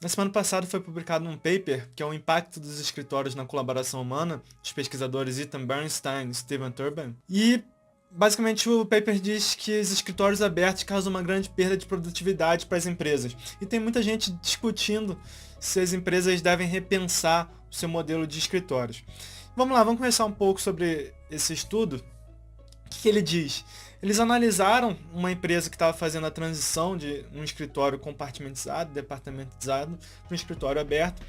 Na semana passada foi publicado um paper que é o impacto dos escritórios na colaboração humana, dos pesquisadores Ethan Bernstein e Steven Turban. E basicamente o paper diz que os escritórios abertos causam uma grande perda de produtividade para as empresas. E tem muita gente discutindo se as empresas devem repensar o seu modelo de escritórios. Vamos lá, vamos conversar um pouco sobre esse estudo. O que ele diz? Eles analisaram uma empresa que estava fazendo a transição de um escritório compartimentizado, departamentizado, para um escritório aberto,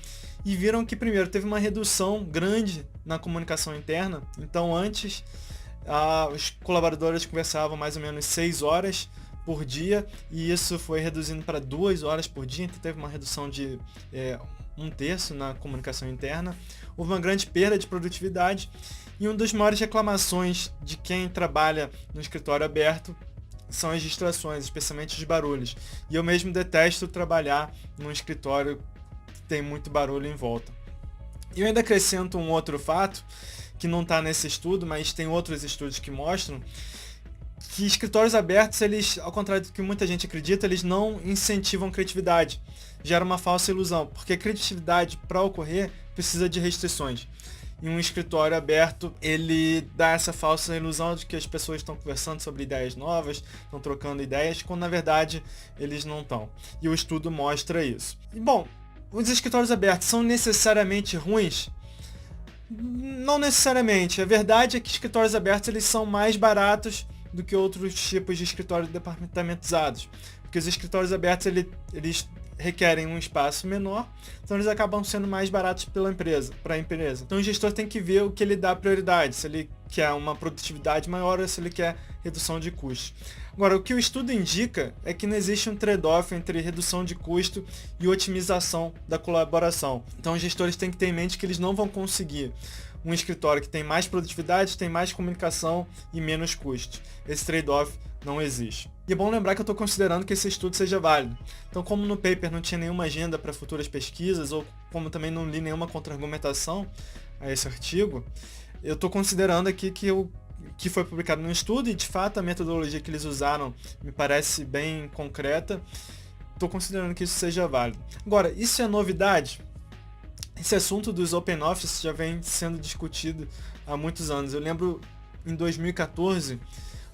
e viram que, primeiro, teve uma redução grande na comunicação interna. Então, antes, os colaboradores conversavam mais ou menos 6 horas por dia, e isso foi reduzindo para 2 horas por dia, então teve uma redução de 1/3 na comunicação interna. Houve uma grande perda de produtividade, e uma das maiores reclamações de quem trabalha no escritório aberto são as distrações, especialmente os barulhos. E eu mesmo detesto trabalhar num escritório que tem muito barulho em volta. E eu ainda acrescento um outro fato, que não está nesse estudo, mas tem outros estudos que mostram, que escritórios abertos, eles, ao contrário do que muita gente acredita, eles não incentivam criatividade. Gera uma falsa ilusão, porque a criatividade, para ocorrer, precisa de restrições. E um escritório aberto, ele dá essa falsa ilusão de que as pessoas estão conversando sobre ideias novas, estão trocando ideias, quando na verdade eles não estão. E o estudo mostra isso. E bom, os escritórios abertos são necessariamente ruins? Não necessariamente. A verdade é que escritórios abertos eles são mais baratos do que outros tipos de escritórios departamentizados. Porque os escritórios abertos eles requerem um espaço menor, então eles acabam sendo mais baratos para a empresa. Então o gestor tem que ver o que ele dá prioridade, se ele quer uma produtividade maior ou se ele quer redução de custos. Agora, o que o estudo indica é que não existe um trade-off entre redução de custo e otimização da colaboração. Então os gestores têm que ter em mente que eles não vão conseguir um escritório que tem mais produtividade, tem mais comunicação e menos custos. Esse trade-off não existe. E é bom lembrar que eu estou considerando que esse estudo seja válido. Então, como no paper não tinha nenhuma agenda para futuras pesquisas, ou como também não li nenhuma contra-argumentação a esse artigo, eu estou considerando aqui que foi publicado no estudo, e de fato a metodologia que eles usaram me parece bem concreta. Estou considerando que isso seja válido. Agora, isso é novidade? Esse assunto dos Open Office já vem sendo discutido há muitos anos. Eu lembro em 2014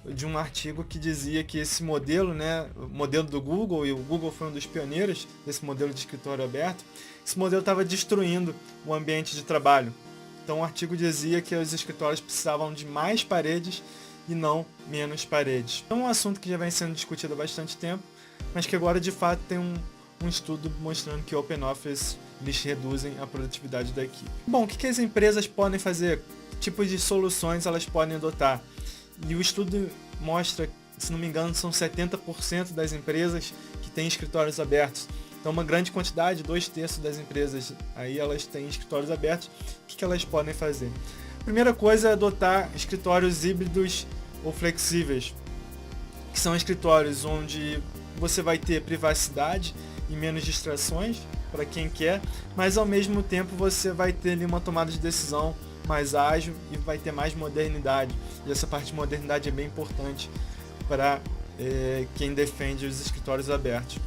de um artigo que dizia que esse modelo, o modelo do Google, e o Google foi um dos pioneiros desse modelo de escritório aberto, esse modelo estava destruindo o ambiente de trabalho. Então o artigo dizia que os escritórios precisavam de mais paredes e não menos paredes. É um assunto que já vem sendo discutido há bastante tempo, mas que agora de fato tem um estudo mostrando que Open Office eles reduzem a produtividade da equipe. Bom, o que as empresas podem fazer? Que tipos de soluções elas podem adotar? E o estudo mostra, se não me engano, são 70% das empresas que têm escritórios abertos. Então uma grande quantidade, 2/3 das empresas, aí elas têm escritórios abertos. O que elas podem fazer? A primeira coisa é adotar escritórios híbridos ou flexíveis, que são escritórios onde você vai ter privacidade e menos distrações para quem quer, mas ao mesmo tempo você vai ter ali uma tomada de decisão mais ágil e vai ter mais modernidade. E essa parte de modernidade é bem importante para quem defende os escritórios abertos.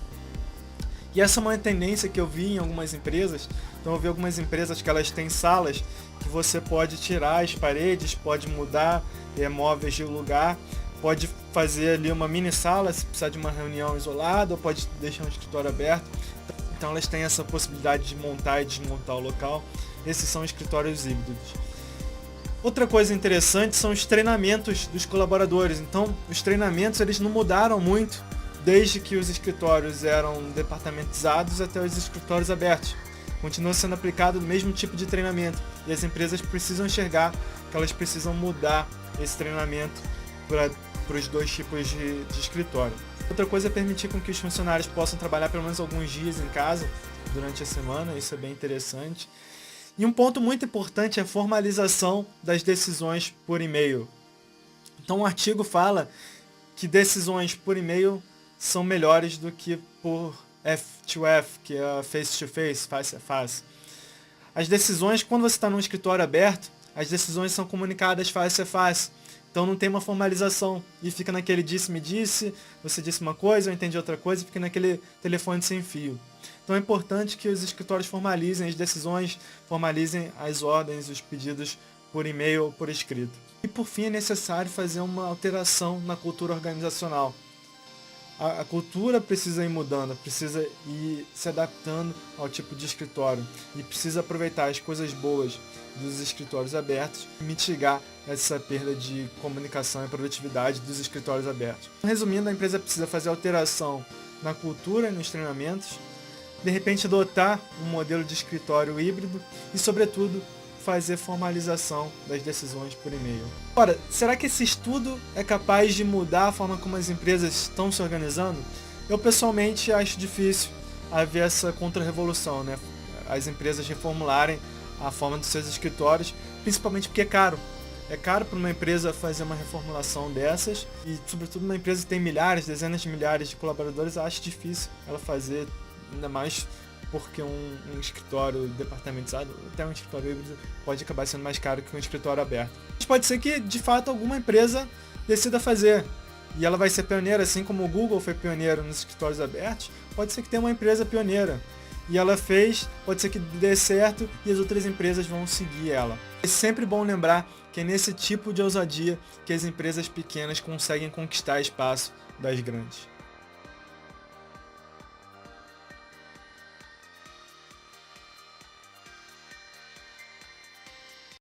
E essa é uma tendência que eu vi em algumas empresas. Então eu vi algumas empresas que elas têm salas que você pode tirar as paredes, pode mudar móveis de lugar, pode fazer ali uma mini sala se precisar de uma reunião isolada, ou pode deixar um escritório aberto. Então elas têm essa possibilidade de montar e desmontar o local. Esses são escritórios híbridos. Outra coisa interessante são os treinamentos dos colaboradores. Então, os treinamentos eles não mudaram muito desde que os escritórios eram departamentizados até os escritórios abertos. Continua sendo aplicado o mesmo tipo de treinamento. E as empresas precisam enxergar que elas precisam mudar esse treinamento para os dois tipos de escritório. Outra coisa é permitir com que os funcionários possam trabalhar pelo menos alguns dias em casa durante a semana. Isso é bem interessante. E um ponto muito importante é a formalização das decisões por e-mail. Então o artigo fala que decisões por e-mail são melhores do que por F2F, que é face-to-face, face a face. As decisões, quando você está num escritório aberto, as decisões são comunicadas face a face. Então não tem uma formalização e fica naquele disse-me-disse, você disse uma coisa, eu entendi outra coisa, e fica naquele telefone sem fio. Então é importante que os escritórios formalizem as decisões, formalizem as ordens, os pedidos por e-mail ou por escrito. E por fim é necessário fazer uma alteração na cultura organizacional. A cultura precisa ir mudando, precisa ir se adaptando ao tipo de escritório e precisa aproveitar as coisas boas dos escritórios abertos e mitigar essa perda de comunicação e produtividade dos escritórios abertos. Resumindo, a empresa precisa fazer alteração na cultura e nos treinamentos, de repente adotar um modelo de escritório híbrido e, sobretudo, fazer formalização das decisões por e-mail. Ora, será que esse estudo é capaz de mudar a forma como as empresas estão se organizando? Eu pessoalmente acho difícil haver essa contra-revolução, né? As empresas reformularem a forma dos seus escritórios, principalmente porque é caro. É caro para uma empresa fazer uma reformulação dessas e, sobretudo, uma empresa que tem milhares, dezenas de milhares de colaboradores, acho difícil ela fazer, ainda mais porque um escritório departamentalizado, até um escritório híbrido, pode acabar sendo mais caro que um escritório aberto. Mas pode ser que, de fato, alguma empresa decida fazer. E ela vai ser pioneira, assim como o Google foi pioneiro nos escritórios abertos, pode ser que tenha uma empresa pioneira. E ela fez, pode ser que dê certo e as outras empresas vão seguir ela. É sempre bom lembrar que é nesse tipo de ousadia que as empresas pequenas conseguem conquistar espaço das grandes.